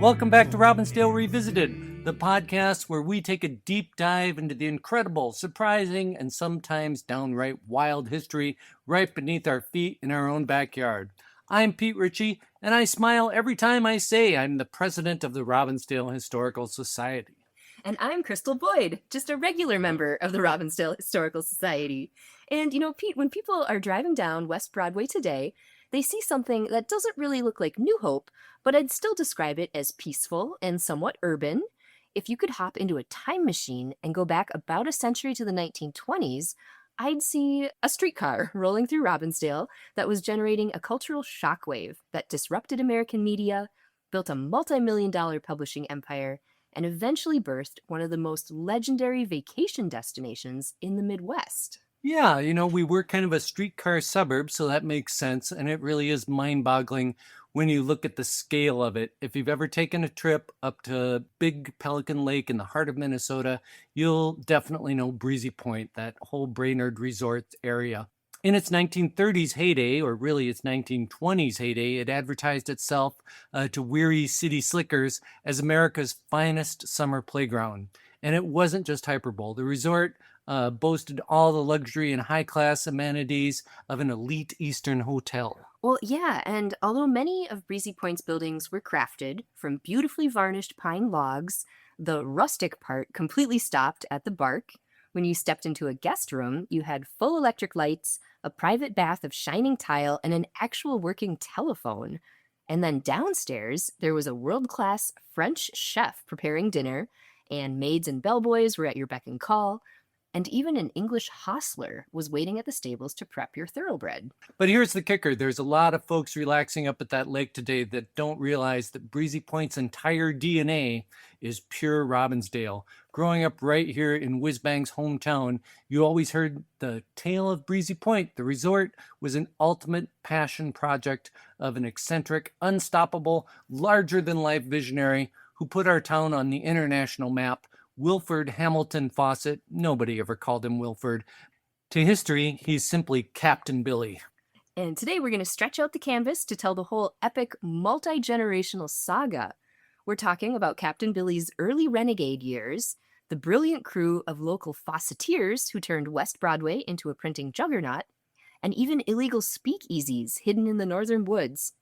Welcome back to Robbinsdale Revisited, the podcast where we take a deep dive into the incredible, surprising, and sometimes downright wild history right beneath our feet in our own backyard. I'm Pete Ritchie, and I smile every time I say I'm the president of the Robbinsdale Historical Society. And I'm Crystal Boyd, just a regular member of the Robbinsdale Historical Society. And Pete, when people are driving down West Broadway today, they see something that doesn't really look like New Hope, but I'd still describe it as peaceful and somewhat urban. If you could hop into a time machine and go back about a century to the 1920s, I'd see a streetcar rolling through Robbinsdale that was generating a cultural shockwave that disrupted American media, built a multi-million-dollar publishing empire, and eventually birthed one of the most legendary vacation destinations in the Midwest. Yeah, we were kind of a streetcar suburb, so that makes sense. And it really is mind-boggling when you look at the scale of it. If you've ever taken a trip up to Big Pelican Lake in the heart of Minnesota, you'll definitely know Breezy Point, that whole Brainerd Resort area. In its 1930s heyday, or really its 1920s heyday, it advertised itself to weary city slickers as America's finest summer playground. And it wasn't just hyperbole. The resort boasted all the luxury and high-class amenities of an elite Eastern hotel. Well, yeah, and although many of Breezy Point's buildings were crafted from beautifully varnished pine logs, the rustic part completely stopped at the bark. When you stepped into a guest room, you had full electric lights, a private bath of shining tile, and an actual working telephone. And then downstairs, there was a world-class French chef preparing dinner, and maids and bellboys were at your beck and call, and even an English hostler was waiting at the stables to prep your thoroughbred. But here's the kicker. There's a lot of folks relaxing up at that lake today that don't realize that Breezy Point's entire DNA is pure Robbinsdale. Growing up right here in Whiz hometown, you always heard the tale of Breezy Point. The resort was an ultimate passion project of an eccentric, unstoppable, larger-than-life visionary who put our town on the international map, Wilford Hamilton Fawcett. Nobody ever called him Wilford. To history, he's simply Captain Billy. And today we're going to stretch out the canvas to tell the whole epic, multi-generational saga. We're talking about Captain Billy's early renegade years, the brilliant crew of local Fawcetteers who turned West Broadway into a printing juggernaut, and even illegal speakeasies hidden in the northern woods.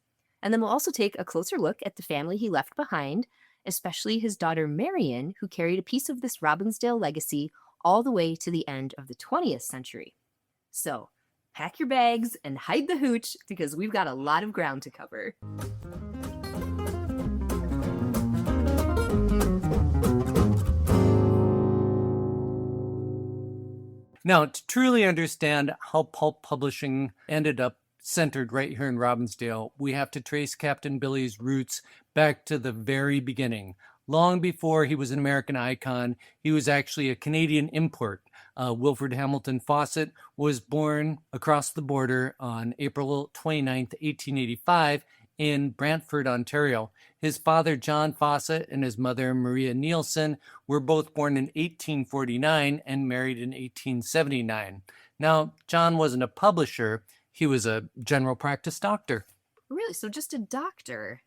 And then we'll also take a closer look at the family he left behind, especially his daughter Marion, who carried a piece of this Robbinsdale legacy all the way to the end of the 20th century. So, pack your bags and hide the hooch, because we've got a lot of ground to cover. Now, to truly understand how pulp publishing ended up centered right here in Robbinsdale, we have to trace Captain Billy's roots back to the very beginning. Long before he was an American icon, he was actually a Canadian import. Wilford Hamilton Fawcett was born across the border on April 29th, 1885 in Brantford, Ontario. His father, John Fawcett, and his mother, Maria Nielsen, were both born in 1849 and married in 1879. Now, John wasn't a publisher. He was a general practice doctor. Really? So just a doctor?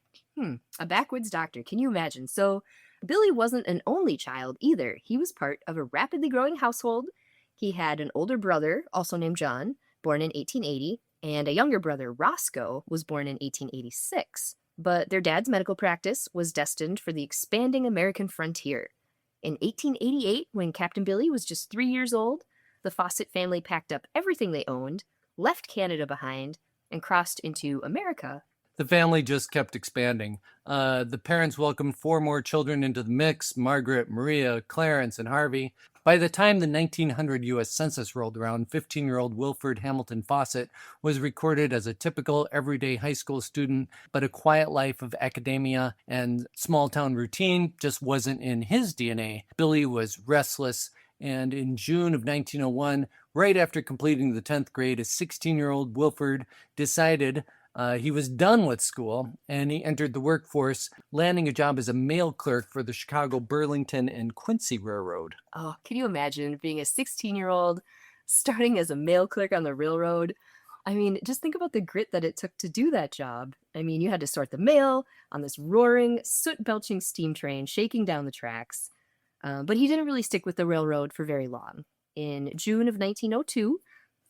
A backwoods doctor. Can you imagine? So Billy wasn't an only child either. He was part of a rapidly growing household. He had an older brother, also named John, born in 1880, and a younger brother, Roscoe, was born in 1886. But their dad's medical practice was destined for the expanding American frontier. In 1888, when Captain Billy was just 3 years old, the Fawcett family packed up everything they owned, left Canada behind, and crossed into America. The family just kept expanding. The parents welcomed 4 more children into the mix: Margaret, Maria, Clarence, and Harvey. By the time the 1900 U.S. Census rolled around, 15-year-old Wilford Hamilton Fawcett was recorded as a typical everyday high school student, but a quiet life of academia and small-town routine just wasn't in his DNA. Billy was restless, and in June of 1901, right after completing the 10th grade, a 16-year-old Wilford decided he was done with school, and he entered the workforce, landing a job as a mail clerk for the Chicago, Burlington, and Quincy Railroad. Oh, can you imagine being a 16-year-old starting as a mail clerk on the railroad? I mean, just think about the grit that it took to do that job. I mean, you had to sort the mail on this roaring, soot-belching steam train shaking down the tracks. But he didn't really stick with the railroad for very long. In June of 1902,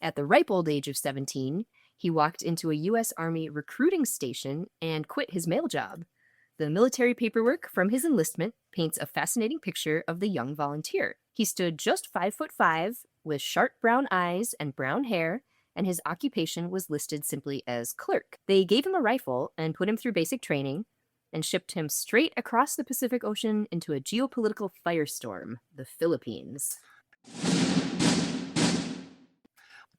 at the ripe old age of 17, he walked into a U.S. Army recruiting station and quit his mail job. The military paperwork from his enlistment paints a fascinating picture of the young volunteer. He stood just 5'5", with sharp brown eyes and brown hair, and his occupation was listed simply as clerk. They gave him a rifle and put him through basic training and shipped him straight across the Pacific Ocean into a geopolitical firestorm, the Philippines.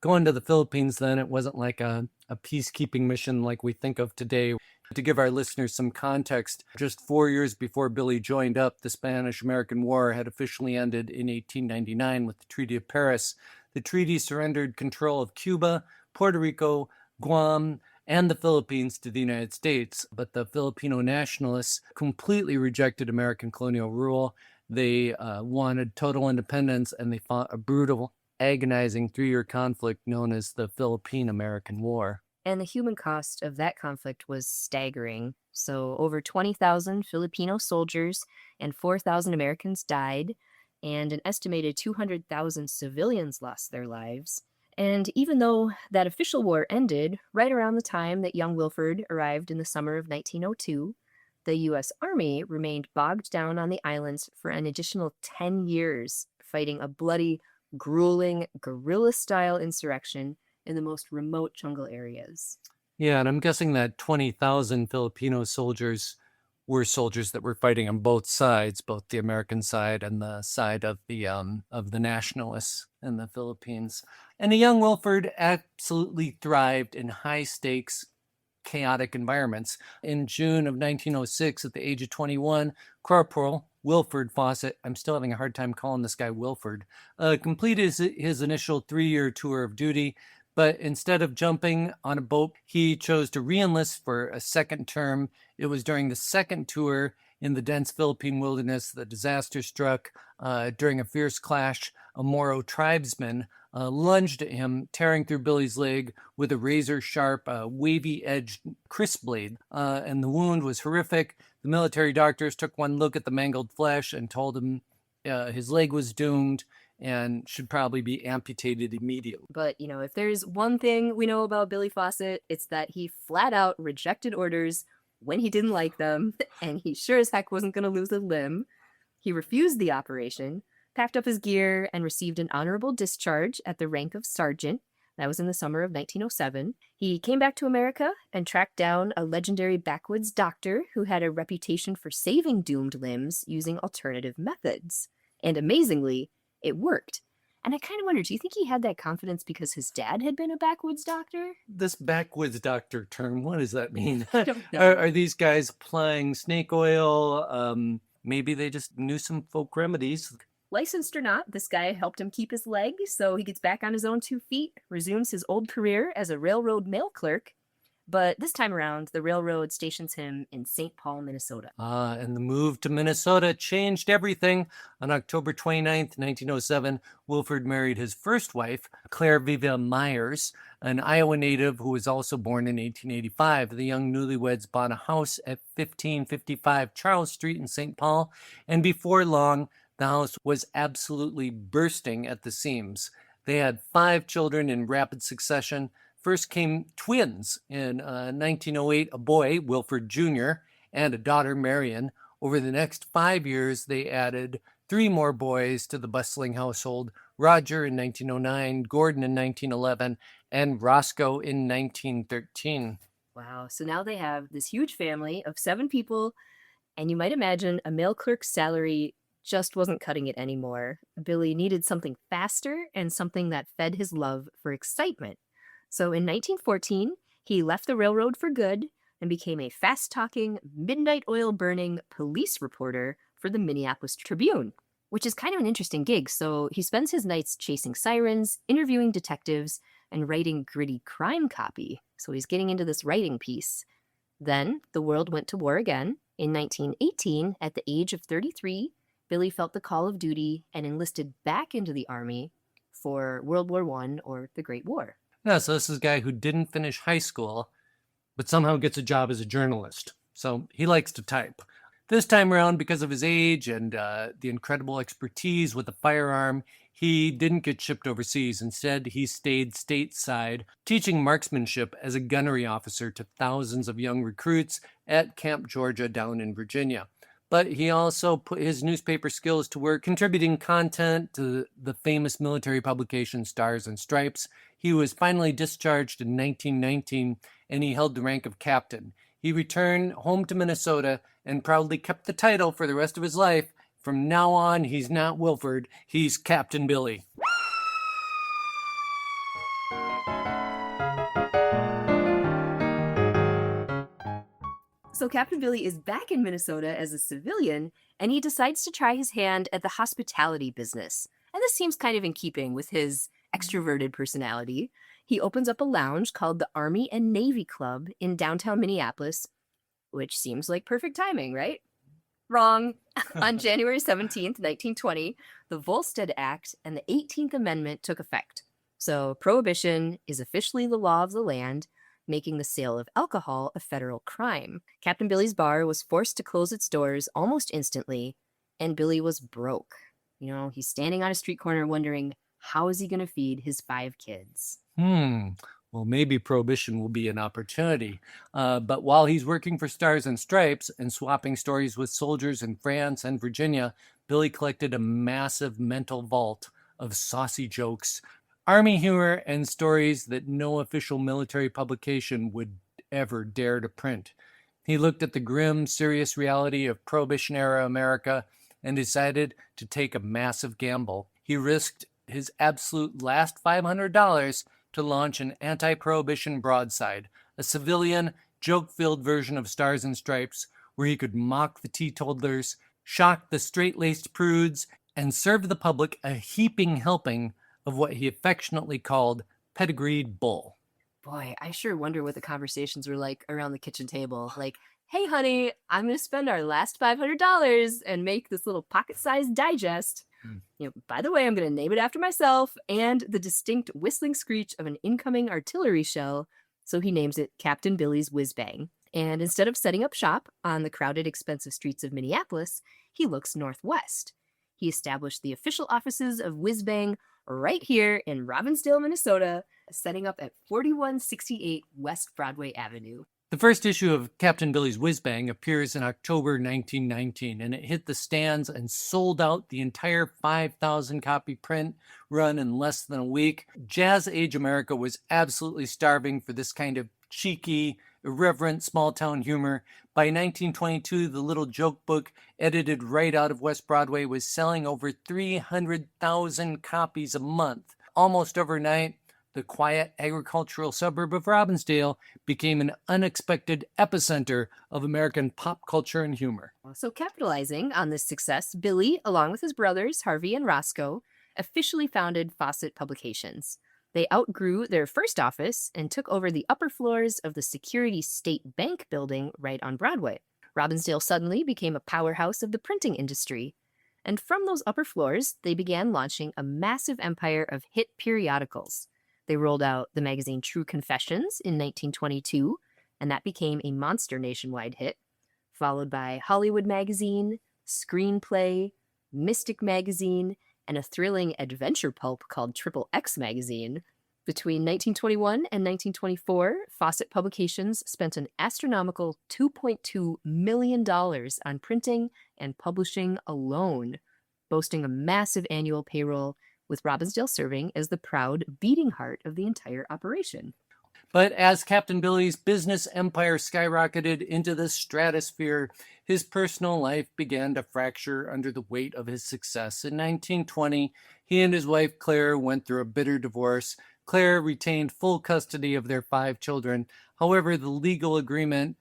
Going to the Philippines, then, it wasn't like a peacekeeping mission like we think of today. To give our listeners some context, just 4 years before Billy joined up, the Spanish-American War had officially ended in 1899 with the Treaty of Paris. The treaty surrendered control of Cuba, Puerto Rico, Guam, and the Philippines to the United States. But the Filipino nationalists completely rejected American colonial rule. They wanted total independence, and they fought a brutal, agonizing 3-year conflict known as the Philippine-American War. And the human cost of that conflict was staggering. So over 20,000 Filipino soldiers and 4,000 Americans died, and an estimated 200,000 civilians lost their lives. And even though that official war ended right around the time that young Wilford arrived in the summer of 1902, the U.S. Army remained bogged down on the islands for an additional 10 years, fighting a bloody, grueling, guerrilla-style insurrection in the most remote jungle areas. Yeah, and I'm guessing that 20,000 Filipino soldiers were soldiers that were fighting on both sides, both the American side and the side of the nationalists in the Philippines. And the young Wilford absolutely thrived in high-stakes, chaotic environments. In June of 1906, at the age of 21, Corporal Wilford Fawcett, I'm still having a hard time calling this guy Wilford, completed his initial 3-year tour of duty. But instead of jumping on a boat, he chose to re-enlist for a second term. It was during the second tour in the dense Philippine wilderness that disaster struck. During a fierce clash, a Moro tribesman lunged at him, tearing through Billy's leg with a razor-sharp, wavy-edged crisp blade. And the wound was horrific. The military doctors took one look at the mangled flesh and told him his leg was doomed and should probably be amputated immediately. But, if there's one thing we know about Billy Fawcett, it's that he flat out rejected orders when he didn't like them, and he sure as heck wasn't going to lose a limb. He refused the operation, packed up his gear, and received an honorable discharge at the rank of sergeant. That was in the summer of 1907. He came back to America and tracked down a legendary backwoods doctor who had a reputation for saving doomed limbs using alternative methods. And amazingly, it worked. And I kind of wonder, do you think he had that confidence because his dad had been a backwoods doctor? This backwoods doctor term, what does that mean? I don't know. Are these guys applying snake oil? Maybe they just knew some folk remedies. Licensed or not, this guy helped him keep his leg, so he gets back on his own 2 feet, resumes his old career as a railroad mail clerk. But this time around, the railroad stations him in St. Paul, Minnesota. And the move to Minnesota changed everything. On October 29th, 1907, Wilford married his first wife, Claire Viva Myers, an Iowa native who was also born in 1885. The young newlyweds bought a house at 1555 Charles Street in St. Paul, and before long, the house was absolutely bursting at the seams. They had 5 children in rapid succession. First came twins in 1908, a boy, Wilford Jr., and a daughter, Marion. Over the next 5 years, they added 3 more boys to the bustling household, Roger in 1909, Gordon in 1911, and Roscoe in 1913. Wow, so now they have this huge family of 7 people, and you might imagine a mail clerk's salary just wasn't cutting it anymore. Billy needed something faster and something that fed his love for excitement. So in 1914, he left the railroad for good and became a fast-talking, midnight oil-burning police reporter for the Minneapolis Tribune, which is kind of an interesting gig. So he spends his nights chasing sirens, interviewing detectives, and writing gritty crime copy. So he's getting into this writing piece. Then the world went to war again. In 1918, at the age of 33, Billy felt the call of duty and enlisted back into the Army for World War I, or the Great War. Yeah, so this is a guy who didn't finish high school, but somehow gets a job as a journalist. So he likes to type. This time around, because of his age and the incredible expertise with a firearm, he didn't get shipped overseas. Instead, he stayed stateside, teaching marksmanship as a gunnery officer to thousands of young recruits at Camp Georgia down in Virginia. But he also put his newspaper skills to work, contributing content to the famous military publication Stars and Stripes. He was finally discharged in 1919, and he held the rank of captain. He returned home to Minnesota and proudly kept the title for the rest of his life. From now on, he's not Wilford, he's Captain Billy. So Captain Billy is back in Minnesota as a civilian, and he decides to try his hand at the hospitality business. And this seems kind of in keeping with his extroverted personality. He opens up a lounge called the Army and Navy Club in downtown Minneapolis, which seems like perfect timing, right? Wrong. On January 17th, 1920, the Volstead Act and the 18th Amendment took effect. So prohibition is officially the law of the land, making the sale of alcohol a federal crime. Captain Billy's bar was forced to close its doors almost instantly, and Billy was broke. You know, he's standing on a street corner wondering, how is he going to feed his 5 kids? Well, maybe prohibition will be an opportunity. But while he's working for Stars and Stripes and swapping stories with soldiers in France and Virginia, Billy collected a massive mental vault of saucy jokes, army humor, and stories that no official military publication would ever dare to print. He looked at the grim, serious reality of Prohibition-era America and decided to take a massive gamble. He risked his absolute last $500 to launch an anti-prohibition broadside, a civilian, joke-filled version of Stars and Stripes, where he could mock the teetotalers, shock the straight-laced prudes, and serve the public a heaping helping of what he affectionately called pedigreed bull. Boy, I sure wonder what the conversations were like around the kitchen table. Like, hey, honey, I'm going to spend our last $500 and make this little pocket-sized digest. By the way, I'm going to name it after myself and the distinct whistling screech of an incoming artillery shell. So he names it Captain Billy's Whiz Bang. And instead of setting up shop on the crowded, expensive streets of Minneapolis, he looks northwest. He established the official offices of Whiz Bang right here in Robbinsdale, Minnesota, setting up at 4168 West Broadway Avenue. The first issue of Captain Billy's Whiz Bang appears in October 1919, and it hit the stands and sold out the entire 5,000 copy print run in less than a week. Jazz Age America was absolutely starving for this kind of cheeky, irreverent small-town humor. By 1922, the little joke book, edited right out of West Broadway, was selling over 300,000 copies a month. Almost overnight, the quiet agricultural suburb of Robbinsdale became an unexpected epicenter of American pop culture and humor. So capitalizing on this success, Billy, along with his brothers, Harvey and Roscoe, officially founded Fawcett Publications. They outgrew their first office and took over the upper floors of the Security State Bank building right on Broadway. Robbinsdale suddenly became a powerhouse of the printing industry. And from those upper floors, they began launching a massive empire of hit periodicals. They rolled out the magazine True Confessions in 1922, and that became a monster nationwide hit, followed by Hollywood Magazine, Screenplay, Mystic Magazine, and a thrilling adventure pulp called Triple X Magazine. Between 1921 and 1924, Fawcett Publications spent an astronomical $2.2 million on printing and publishing alone, boasting a massive annual payroll, with Robbinsdale serving as the proud beating heart of the entire operation. But as Captain Billy's business empire skyrocketed into the stratosphere, his personal life began to fracture under the weight of his success. In 1920, he and his wife Claire went through a bitter divorce. Claire retained full custody of their 5 children. However, the legal agreement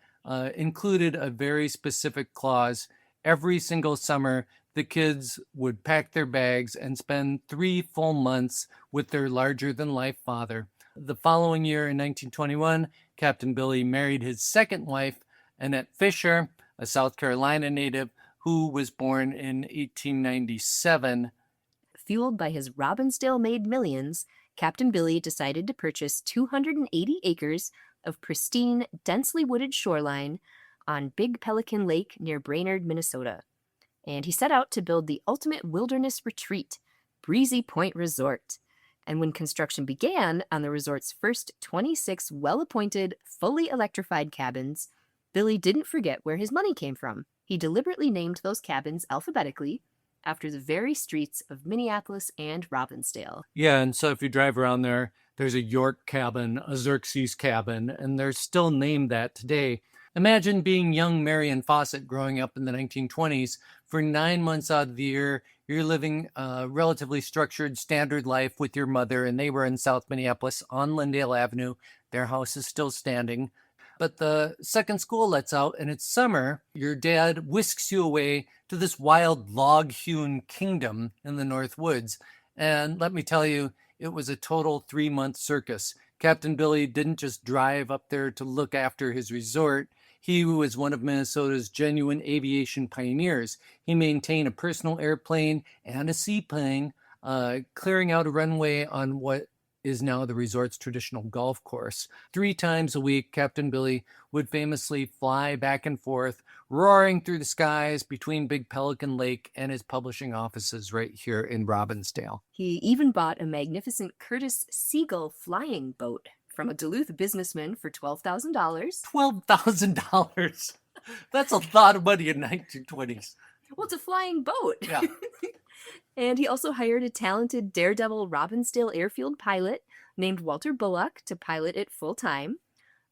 included a very specific clause. Every single summer, the kids would pack their bags and spend 3 full months with their larger-than-life father. The following year, in 1921, Captain Billy married his second wife, Annette Fisher, a South Carolina native who was born in 1897. Fueled by his Robbinsdale-made millions, Captain Billy decided to purchase 280 acres of pristine, densely wooded shoreline on Big Pelican Lake near Brainerd, Minnesota. And he set out to build the ultimate wilderness retreat, Breezy Point Resort. And when construction began on the resort's first 26 well-appointed, fully electrified cabins, Billy didn't forget where his money came from. He deliberately named those cabins alphabetically after the very streets of Minneapolis and Robbinsdale. Yeah, and so if you drive around there, there's a York cabin, a Xerxes cabin, and they're still named that today. Imagine being young Marion Fawcett growing up in the 1920s. For 9 months out of the year, you're living a relatively structured, standard life with your mother, and they were in South Minneapolis on Lindale Avenue. Their house is still standing. But the second school lets out and it's summer, your dad whisks you away to this wild log-hewn kingdom in the North Woods. And let me tell you, it was a total 3-month circus. Captain Billy didn't just drive up there to look after his resort. He was one of Minnesota's genuine aviation pioneers. He maintained a personal airplane and a seaplane, clearing out a runway on what is now the resort's traditional golf course. 3 times a week, Captain Billy would famously fly back and forth, roaring through the skies between Big Pelican Lake and his publishing offices right here in Robbinsdale. He even bought a magnificent Curtiss Seagull flying boat from a Duluth businessman for $12,000. $12,000. That's a lot of money in 1920s. Well, it's a flying boat. Yeah. And he also hired a talented daredevil Robbinsdale airfield pilot named Walter Bullock to pilot it full-time.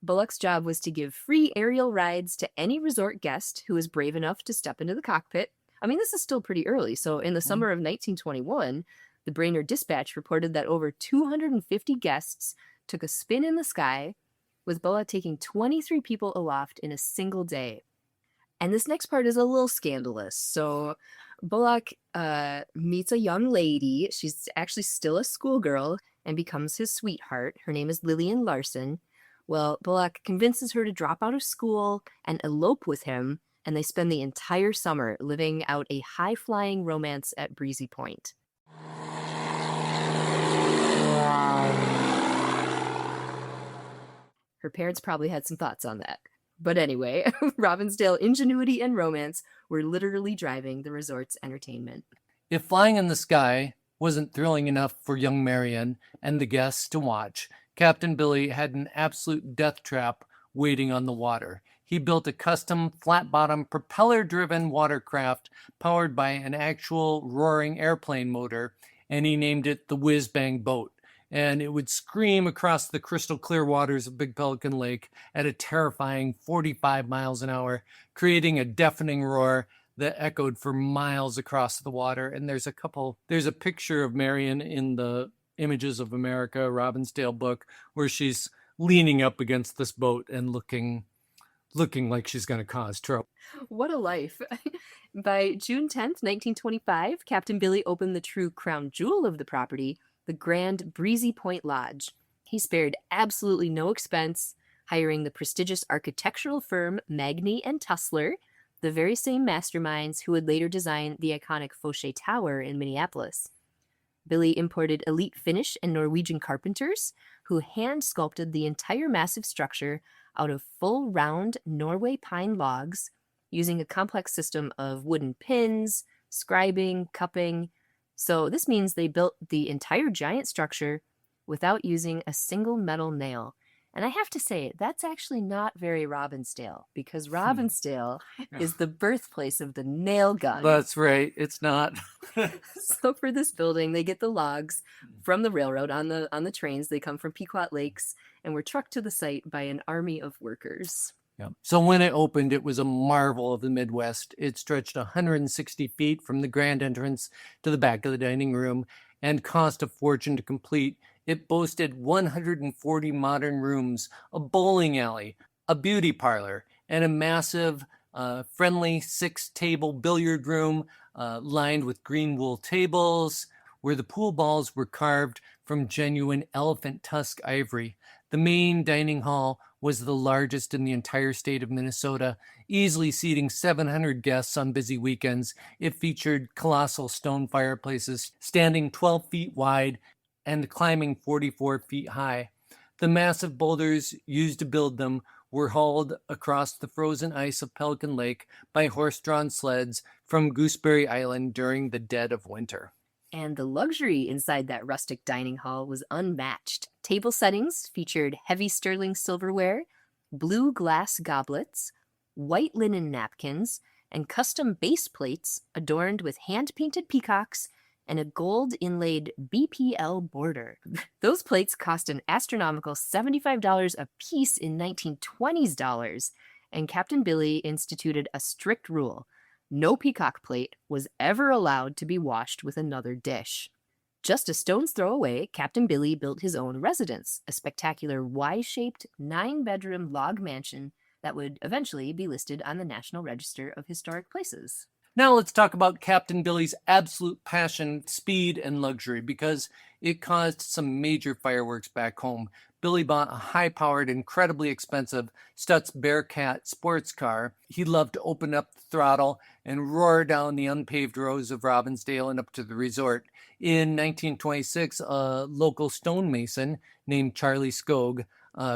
Bullock's job was to give free aerial rides to any resort guest who was brave enough to step into the cockpit. I mean, this is still pretty early, so in the summer of 1921, the Brainerd Dispatch reported that over 250 guests took a spin in the sky, with Bullock taking 23 people aloft in a single day. And this next part is a little scandalous. So Bullock meets a young lady. She's actually still a schoolgirl and becomes his sweetheart. Her name is Lillian Larson. Well, Bullock convinces her to drop out of school and elope with him, and they spend the entire summer living out a high-flying romance at Breezy Point. Her parents probably had some thoughts on that. But anyway, Robbinsdale ingenuity and romance were literally driving the resort's entertainment. If flying in the sky wasn't thrilling enough for young Marion and the guests to watch, Captain Billy had an absolute death trap waiting on the water. He built a custom flat-bottom propeller-driven watercraft powered by an actual roaring airplane motor, and he named it the Whiz Bang boat. And it would scream across the crystal clear waters of Big Pelican Lake at a terrifying 45 miles an hour, creating a deafening roar that echoed for miles across the water. And there's a picture of Marion in the Images of America Robbinsdale book where she's leaning up against this boat and looking like she's going to cause trouble. What a life. By June 10th, 1925, Captain Billy opened the true crown jewel of the property, the Grand Breezy Point Lodge. He spared absolutely no expense, hiring the prestigious architectural firm Magny and Tussler, the very same masterminds who would later design the iconic Fauché Tower in Minneapolis. Billy imported elite Finnish and Norwegian carpenters who hand-sculpted the entire massive structure out of full round Norway pine logs using a complex system of wooden pins, scribing, cupping. So this means they built the entire giant structure without using a single metal nail. And I have to say, that's actually not very Robbinsdale, because Robbinsdale is the birthplace of the nail gun. That's right. It's not. So for this building, they get the logs from the railroad on the trains. They come from Pequot Lakes and were trucked to the site by an army of workers. Yeah. So when it opened, it was a marvel of the Midwest. It stretched 160 feet from the grand entrance to the back of the dining room and cost a fortune to complete. It boasted 140 modern rooms, a bowling alley, a beauty parlor, and a massive, friendly 6-table billiard room lined with green wool tables where the pool balls were carved from genuine elephant tusk ivory. The main dining hall was the largest in the entire state of Minnesota, easily seating 700 guests on busy weekends. It featured colossal stone fireplaces standing 12 feet wide and climbing 44 feet high. The massive boulders used to build them were hauled across the frozen ice of Pelican Lake by horse-drawn sleds from Gooseberry Island during the dead of winter. And the luxury inside that rustic dining hall was unmatched. Table settings featured heavy sterling silverware, blue glass goblets, white linen napkins, and custom base plates adorned with hand-painted peacocks and a gold inlaid BPL border. Those plates cost an astronomical $75 a piece in 1920s dollars, and Captain Billy instituted a strict rule. No peacock plate was ever allowed to be washed with another dish. Just a stone's throw away, Captain Billy built his own residence, a spectacular Y-shaped 9-bedroom log mansion that would eventually be listed on the National Register of Historic Places. Now let's talk about Captain Billy's absolute passion, speed, and luxury, because it caused some major fireworks back home. Billy bought a high-powered, incredibly expensive Stutz Bearcat sports car. He loved to open up the throttle and roar down the unpaved roads of Robbinsdale and up to the resort. In 1926, a local stonemason named Charlie Skog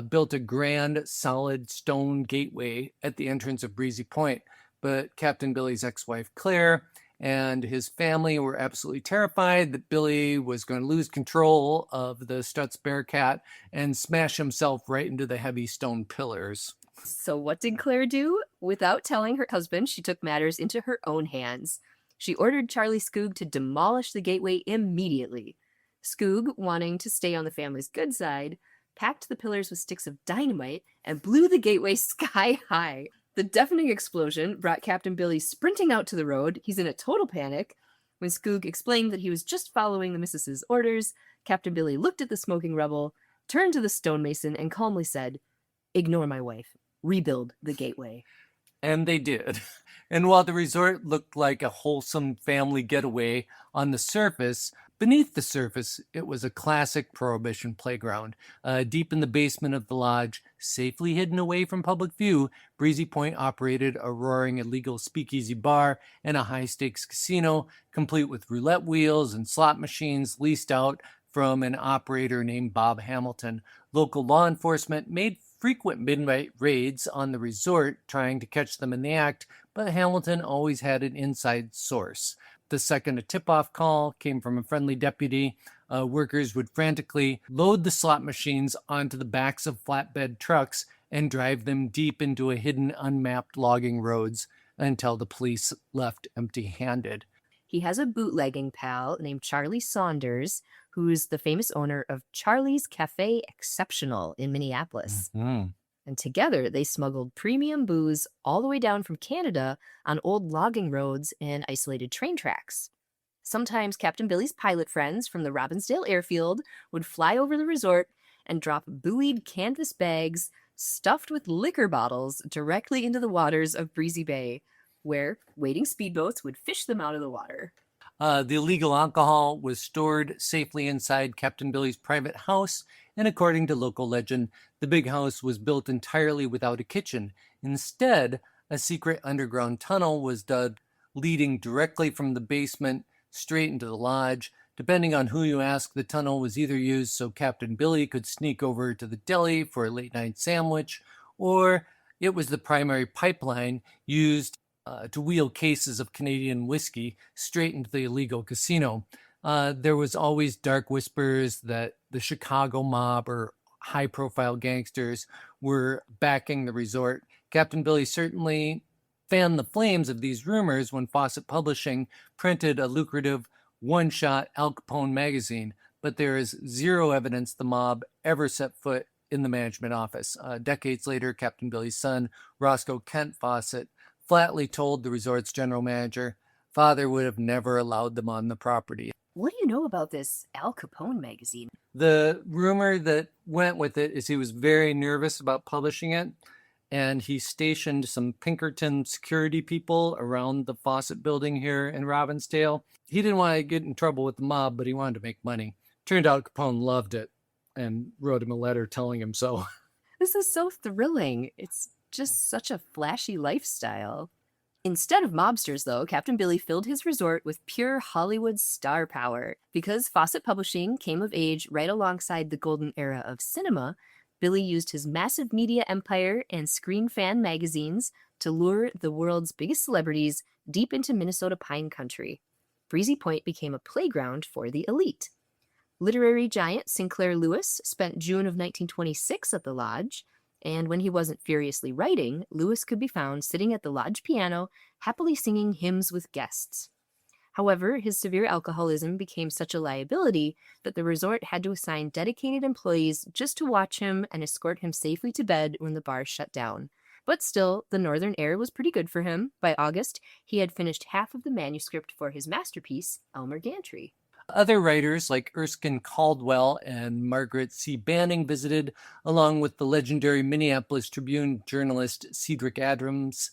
built a grand, solid stone gateway at the entrance of Breezy Point. But Captain Billy's ex-wife, Claire, and his family were absolutely terrified that Billy was going to lose control of the Stutz Bearcat and smash himself right into the heavy stone pillars. So what did Claire do? Without telling her husband, she took matters into her own hands. She ordered Charlie Skoog to demolish the gateway immediately. Skoog, wanting to stay on the family's good side, packed the pillars with sticks of dynamite and blew the gateway sky high. The deafening explosion brought Captain Billy sprinting out to the road. He's in a total panic. When Skoog explained that he was just following the missus's orders, Captain Billy looked at the smoking rubble, turned to the stonemason, and calmly said, "Ignore my wife. Rebuild the gateway." And they did. And while the resort looked like a wholesome family getaway on the surface, beneath the surface, it was a classic Prohibition playground. Deep in the basement of the lodge, safely hidden away from public view, Breezy Point operated a roaring illegal speakeasy bar and a high-stakes casino, complete with roulette wheels and slot machines leased out from an operator named Bob Hamilton. Local law enforcement made frequent midnight raids on the resort, trying to catch them in the act, but Hamilton always had an inside source. The second a tip-off call came from a friendly deputy, workers would frantically load the slot machines onto the backs of flatbed trucks and drive them deep into a hidden, unmapped logging roads until the police left empty-handed. He has a bootlegging pal named Charlie Saunders, who's the famous owner of Charlie's Cafe Exceptional in Minneapolis. Mm-hmm. And together they smuggled premium booze all the way down from Canada on old logging roads and isolated train tracks. Sometimes Captain Billy's pilot friends from the Robbinsdale airfield would fly over the resort and drop buoyed canvas bags stuffed with liquor bottles directly into the waters of Breezy Bay, where waiting speedboats would fish them out of the water. The illegal alcohol was stored safely inside Captain Billy's private house, and according to local legend, the big house was built entirely without a kitchen. Instead, a secret underground tunnel was dug, leading directly from the basement straight into the lodge. Depending on who you ask, the tunnel was either used so Captain Billy could sneak over to the deli for a late-night sandwich, or it was the primary pipeline used to wheel cases of Canadian whiskey straight into the illegal casino. There was always dark whispers that the Chicago mob or high-profile gangsters were backing the resort. Captain Billy certainly fanned the flames of these rumors when Fawcett Publishing printed a lucrative one-shot Al Capone magazine, but there is zero evidence the mob ever set foot in the management office. Decades later, Captain Billy's son, Roscoe Kent Fawcett, flatly told the resort's general manager, father would have never allowed them on the property. What do you know about this Al Capone magazine? The rumor that went with it is he was very nervous about publishing it, and he stationed some Pinkerton security people around the Fawcett building here in Robbinsdale. He didn't want to get in trouble with the mob, but he wanted to make money. Turned out Capone loved it and wrote him a letter telling him so. This is so thrilling. It's just such a flashy lifestyle. Instead of mobsters, though, Captain Billy filled his resort with pure Hollywood star power. Because Fawcett Publishing came of age right alongside the golden era of cinema, Billy used his massive media empire and screen fan magazines to lure the world's biggest celebrities deep into Minnesota pine country. Breezy Point became a playground for the elite. Literary giant Sinclair Lewis spent June of 1926 at the lodge, and when he wasn't furiously writing, Lewis could be found sitting at the lodge piano, happily singing hymns with guests. However, his severe alcoholism became such a liability that the resort had to assign dedicated employees just to watch him and escort him safely to bed when the bar shut down. But still, the northern air was pretty good for him. By August, he had finished half of the manuscript for his masterpiece, Elmer Gantry. Other writers like Erskine Caldwell and Margaret C. Banning visited, along with the legendary Minneapolis Tribune journalist Cedric Adams,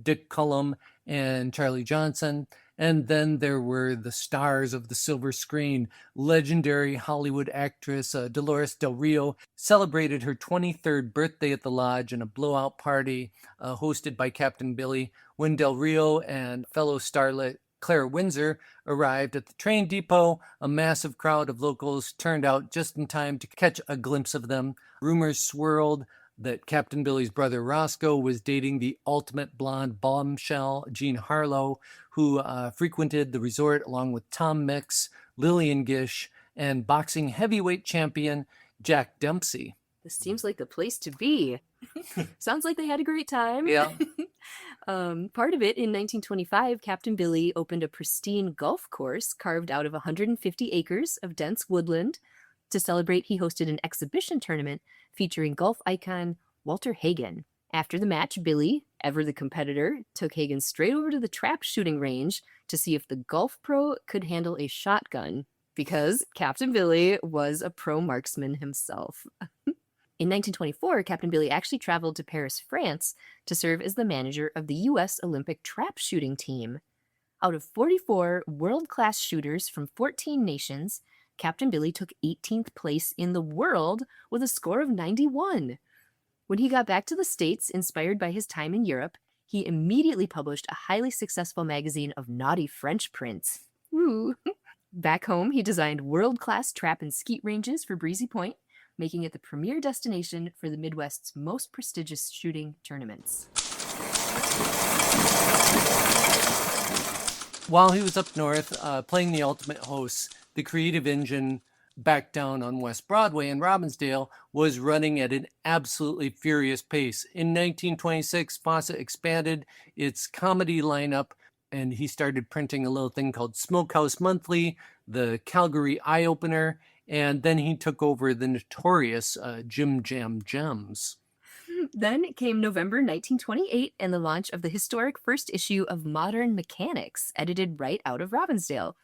Dick Cullum, and Charlie Johnson. And then there were the stars of the silver screen. Legendary Hollywood actress Dolores Del Rio celebrated her 23rd birthday at the lodge in a blowout party hosted by Captain Billy, when Del Rio and fellow starlet Claire Windsor arrived at the train depot. A massive crowd of locals turned out just in time to catch a glimpse of them. Rumors swirled that Captain Billy's brother Roscoe was dating the ultimate blonde bombshell, Jean Harlow, who frequented the resort along with Tom Mix, Lillian Gish, and boxing heavyweight champion Jack Dempsey. This seems like the place to be. Sounds like they had a great time. Yeah. Part of it, in 1925, Captain Billy opened a pristine golf course carved out of 150 acres of dense woodland. To celebrate, he hosted an exhibition tournament featuring golf icon Walter Hagen. After the match, Billy, ever the competitor, took Hagen straight over to the trap shooting range to see if the golf pro could handle a shotgun, because Captain Billy was a pro marksman himself. In 1924, Captain Billy actually traveled to Paris, France, to serve as the manager of the U.S. Olympic trap shooting team. Out of 44 world-class shooters from 14 nations, Captain Billy took 18th place in the world with a score of 91. When he got back to the States, inspired by his time in Europe, he immediately published a highly successful magazine of naughty French prints. Ooh. Back home, he designed world-class trap and skeet ranges for Breezy Point, making it the premier destination for the Midwest's most prestigious shooting tournaments. While he was up north playing the ultimate hosts, the creative engine back down on West Broadway in Robbinsdale was running at an absolutely furious pace. In 1926, Fawcett expanded its comedy lineup, and he started printing a little thing called Smokehouse Monthly, the Calgary Eye Opener, and then he took over the notorious Jim Jam Gems. Then came November 1928 and the launch of the historic first issue of Modern Mechanics, edited right out of Robbinsdale.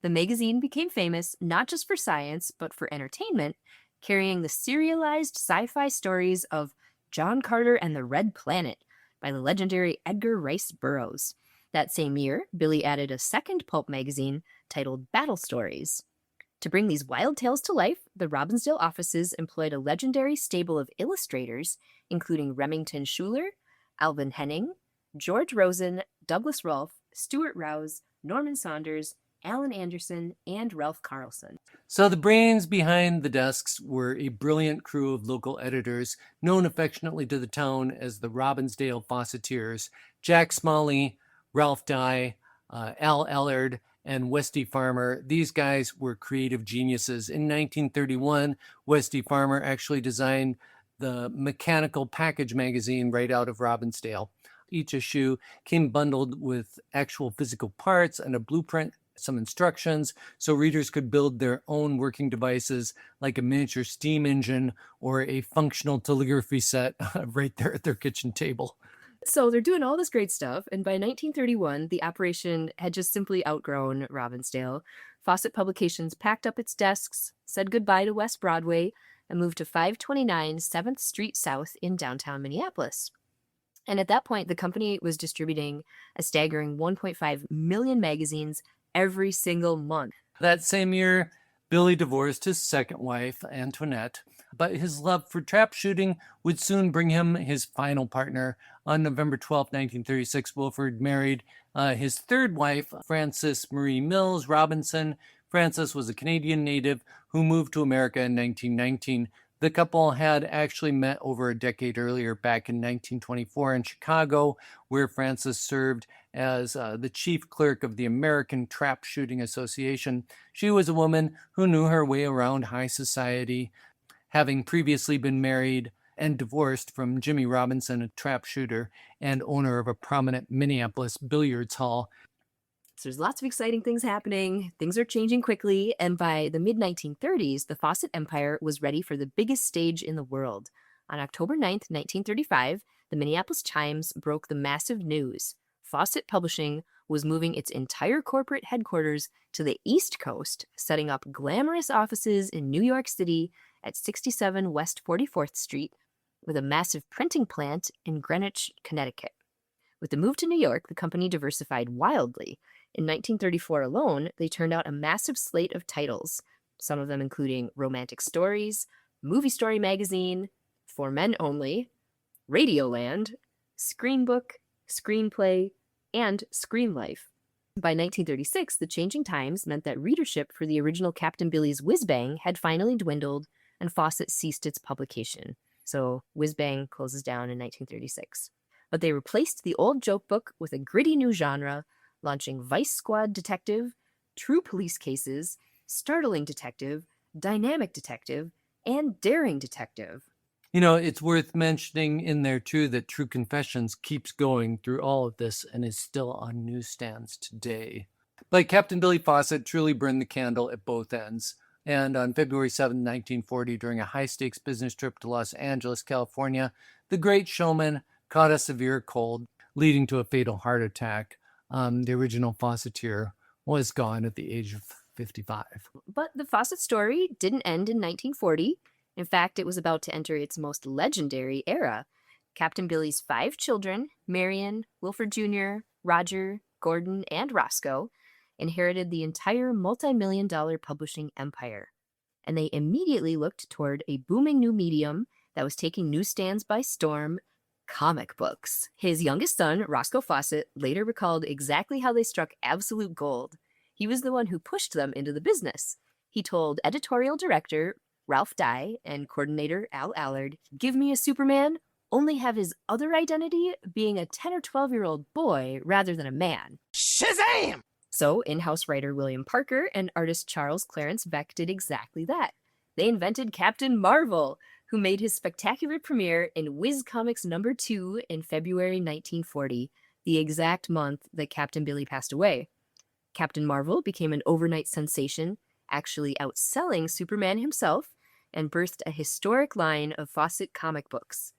The magazine became famous not just for science, but for entertainment, carrying the serialized sci-fi stories of John Carter and the Red Planet by the legendary Edgar Rice Burroughs. That same year, Billy added a second pulp magazine titled Battle Stories. To bring these wild tales to life, the Robbinsdale offices employed a legendary stable of illustrators, including Remington Schuler, Alvin Henning, George Rosen, Douglas Rolfe, Stuart Rouse, Norman Saunders, Alan Anderson, and Ralph Carlson. So the brains behind the desks were a brilliant crew of local editors, known affectionately to the town as the Robbinsdale Fawcetteers: Jack Smalley, Ralph Dye, Al Ellard, and Westy Farmer. These guys were creative geniuses. In 1931, Westy Farmer actually designed the Mechanical Package magazine right out of Robbinsdale. Each issue came bundled with actual physical parts and a blueprint, some instructions, so readers could build their own working devices like a miniature steam engine or a functional telegraphy set right there at their kitchen table. So they're doing all this great stuff, and by 1931, the operation had just simply outgrown Robbinsdale. Fawcett Publications packed up its desks, said goodbye to West Broadway, and moved to 529 7th Street South in downtown Minneapolis. And at that point, the company was distributing a staggering 1.5 million magazines every single month. That same year, Billy divorced his second wife, Antoinette. But his love for trap shooting would soon bring him his final partner. On November 12, 1936, Wilford married his third wife, Frances Marie Mills Robinson. Frances was a Canadian native who moved to America in 1919. The couple had actually met over a decade earlier, back in 1924 in Chicago, where Frances served as the chief clerk of the American Trap Shooting Association. She was a woman who knew her way around high society, having previously been married and divorced from Jimmy Robinson, a trap shooter and owner of a prominent Minneapolis billiards hall. So there's lots of exciting things happening. Things are changing quickly, and by the mid-1930s, the Fawcett Empire was ready for the biggest stage in the world. On October 9th, 1935, the Minneapolis Times broke the massive news. Fawcett Publishing was moving its entire corporate headquarters to the East Coast, setting up glamorous offices in New York City at 67 West 44th Street, with a massive printing plant in Greenwich, Connecticut. With the move to New York, the company diversified wildly. In 1934 alone, they turned out a massive slate of titles, some of them including Romantic Stories, Movie Story Magazine, For Men Only, Radioland, Screenbook, Screenplay, and Screen Life. By 1936, the changing times meant that readership for the original Captain Billy's Whiz Bang had finally dwindled, and Fawcett ceased its publication. So Whiz Bang closes down in 1936. But they replaced the old joke book with a gritty new genre, launching Vice Squad Detective, True Police Cases, Startling Detective, Dynamic Detective, and Daring Detective. You know, it's worth mentioning in there, too, that True Confessions keeps going through all of this and is still on newsstands today. But Captain Billy Fawcett truly burned the candle at both ends. And on February 7, 1940, during a high-stakes business trip to Los Angeles, California, the great showman caught a severe cold, leading to a fatal heart attack. The original Fawcetteer was gone at the age of 55. But the Fawcett story didn't end in 1940. In fact, it was about to enter its most legendary era. Captain Billy's 5 children, Marion, Wilford Jr., Roger, Gordon, and Roscoe, inherited the entire multi-million-dollar publishing empire. And they immediately looked toward a booming new medium that was taking newsstands by storm: comic books. His youngest son, Roscoe Fawcett, later recalled exactly how they struck absolute gold. He was the one who pushed them into the business. He told editorial director Ralph Dye and coordinator Al Allard, "Give me a Superman, only have his other identity being a 10 or 12-year-old boy rather than a man." Shazam! So in-house writer William Parker and artist Charles Clarence Beck did exactly that. They invented Captain Marvel, who made his spectacular premiere in Whiz Comics #2 in February 1940, the exact month that Captain Billy passed away. Captain Marvel became an overnight sensation, actually outselling Superman himself, and birthed a historic line of Fawcett comic books.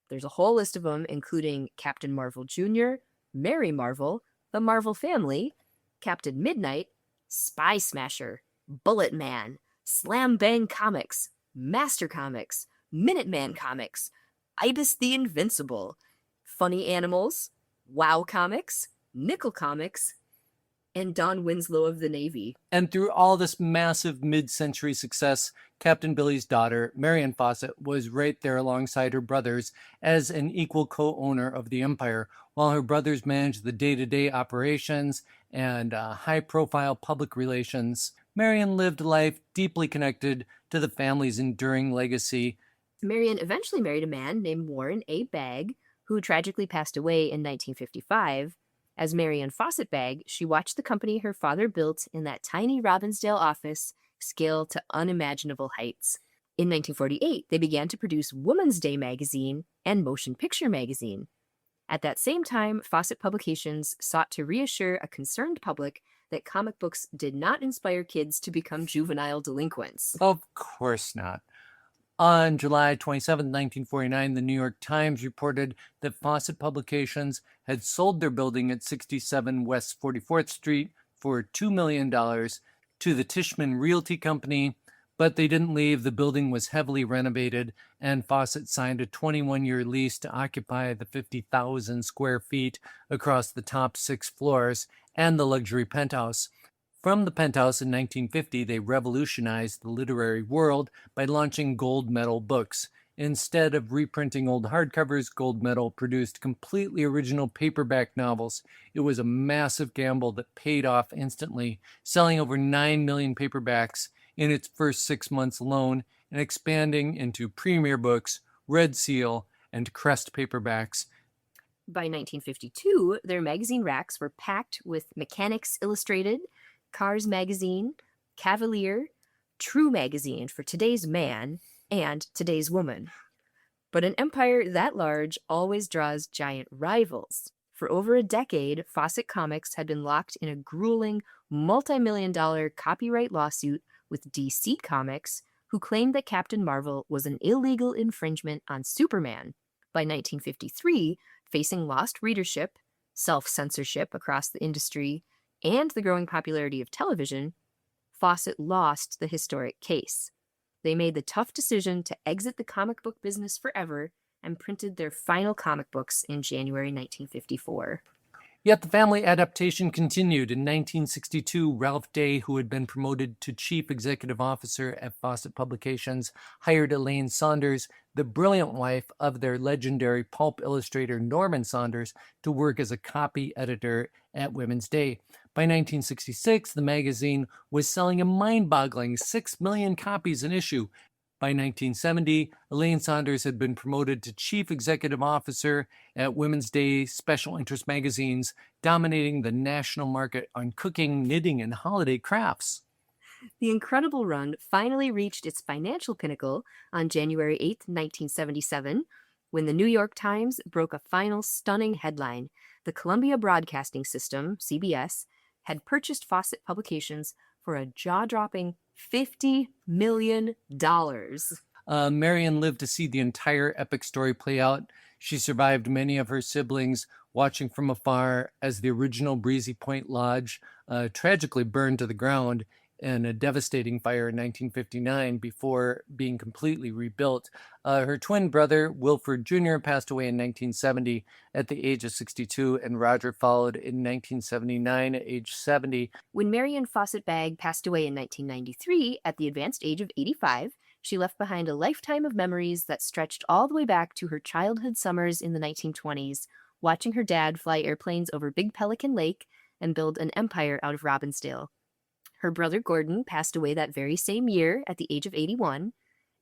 There's a whole list of them, including Captain Marvel Jr., Mary Marvel, The Marvel Family, Captain Midnight, Spy Smasher, Bullet Man, Slam Bang Comics, Master Comics, Minuteman Comics, Ibis the Invincible, Funny Animals, WoW Comics, Nickel Comics, and Don Winslow of the Navy. And through all this massive mid-century success, Captain Billy's daughter, Marion Fawcett, was right there alongside her brothers as an equal co-owner of the empire, while her brothers managed the day-to-day operations and high-profile public relations. Marion lived a life deeply connected to the family's enduring legacy. Marion eventually married a man named Warren A. Bagg, who tragically passed away in 1955. As Marion Fawcett Bagg, she watched the company her father built in that tiny Robbinsdale office scale to unimaginable heights. In 1948, they began to produce Woman's Day magazine and Motion Picture magazine. At that same time, Fawcett Publications sought to reassure a concerned public that comic books did not inspire kids to become juvenile delinquents. Of course not. On July 27, 1949, the New York Times reported that Fawcett Publications had sold their building at 67 West 44th Street for $2 million to the Tishman Realty Company, but they didn't leave. The building was heavily renovated, and Fawcett signed a 21-year lease to occupy the 50,000 square feet across the top 6 floors and the luxury penthouse. From the penthouse in 1950, they revolutionized the literary world by launching gold medal books. Instead of reprinting old hardcovers, Gold Medal produced completely original paperback novels. It was a massive gamble that paid off instantly, selling over 9 million paperbacks in its first 6 months alone and expanding into Premier Books, Red Seal, and Crest paperbacks. By 1952, their magazine racks were packed with Mechanics Illustrated, Cars Magazine, Cavalier, True Magazine for today's man, and today's woman. But an empire that large always draws giant rivals. For over a decade, Fawcett Comics had been locked in a grueling, multi-million-dollar copyright lawsuit with DC Comics, who claimed that Captain Marvel was an illegal infringement on Superman. By 1953, facing lost readership, self-censorship across the industry, and the growing popularity of television, Fawcett lost the historic case. They made the tough decision to exit the comic book business forever and printed their final comic books in January 1954. Yet the family adaptation continued. In 1962, Ralph Day, who had been promoted to chief executive officer at Fawcett Publications, hired Elaine Saunders, the brilliant wife of their legendary pulp illustrator Norman Saunders, to work as a copy editor at Women's Day. By 1966, the magazine was selling a mind-boggling 6 million copies an issue. By 1970, Elaine Saunders had been promoted to chief executive officer at Women's Day special interest magazines, dominating the national market on cooking, knitting, and holiday crafts. The incredible run finally reached its financial pinnacle on January 8, 1977, when the New York Times broke a final stunning headline. The Columbia Broadcasting System, CBS, had purchased Fawcett Publications for a jaw-dropping $50 million. Marion lived to see the entire epic story play out. She survived many of her siblings, watching from afar as the original Breezy Point Lodge tragically burned to the ground in a devastating fire in 1959 before being completely rebuilt. Her twin brother, Wilford Jr., passed away in 1970 at the age of 62, and Roger followed in 1979 at age 70. When Marion Fawcett Bagg passed away in 1993 at the advanced age of 85, she left behind a lifetime of memories that stretched all the way back to her childhood summers in the 1920s, watching her dad fly airplanes over Big Pelican Lake and build an empire out of Robbinsdale. Her brother Gordon passed away that very same year at the age of 81,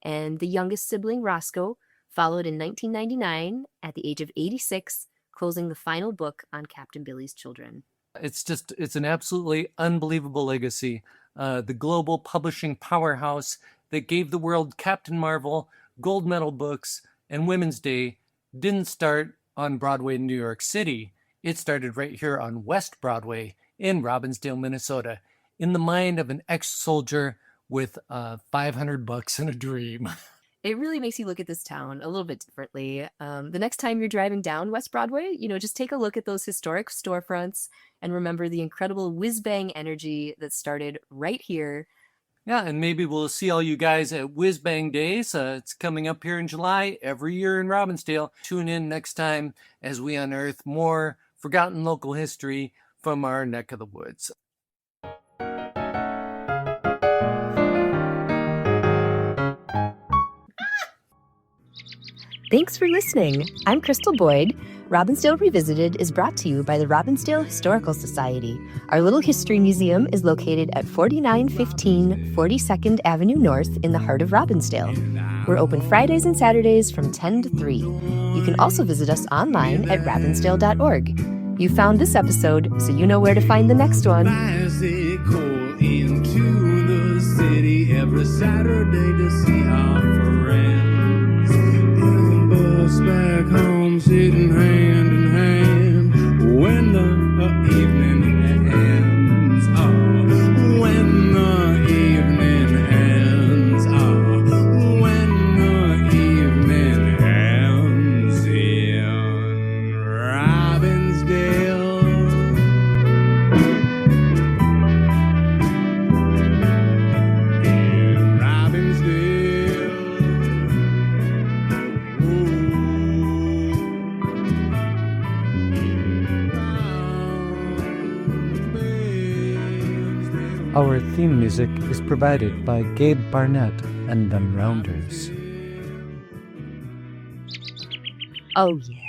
and the youngest sibling, Roscoe, followed in 1999 at the age of 86, closing the final book on Captain Billy's children. It's an absolutely unbelievable legacy. The global publishing powerhouse that gave the world Captain Marvel, gold medal books, and Women's Day didn't start on Broadway in New York City. It started right here on West Broadway in Robbinsdale, Minnesota, in the mind of an ex-soldier with $500 and a dream. It really makes you look at this town a little bit differently. The next time you're driving down West Broadway, just take a look at those historic storefronts and remember the incredible whiz-bang energy that started right here. Yeah, and maybe we'll see all you guys at Whiz Bang Days. It's coming up here in July every year in Robbinsdale. Tune in next time as we unearth more forgotten local history from our neck of the woods. Thanks for listening. I'm Crystal Boyd. Robbinsdale Revisited is brought to you by the Robbinsdale Historical Society. Our little history museum is located at 4915 42nd Avenue North in the heart of Robbinsdale. We're open Fridays and Saturdays from 10 to 3. You can also visit us online at robbinsdale.org. You found this episode, so you know where to find the next one. Bicycle into the city every Saturday to see our friends. In the bus back home, sitting hand in hand when the evening ends. Oh, when the evening ends. Oh, when the evening ends in Robbinsdale. Robbinsdale. Ooh. Our theme music is provided by Gabe Barnett and Them Rounders. Oh yeah.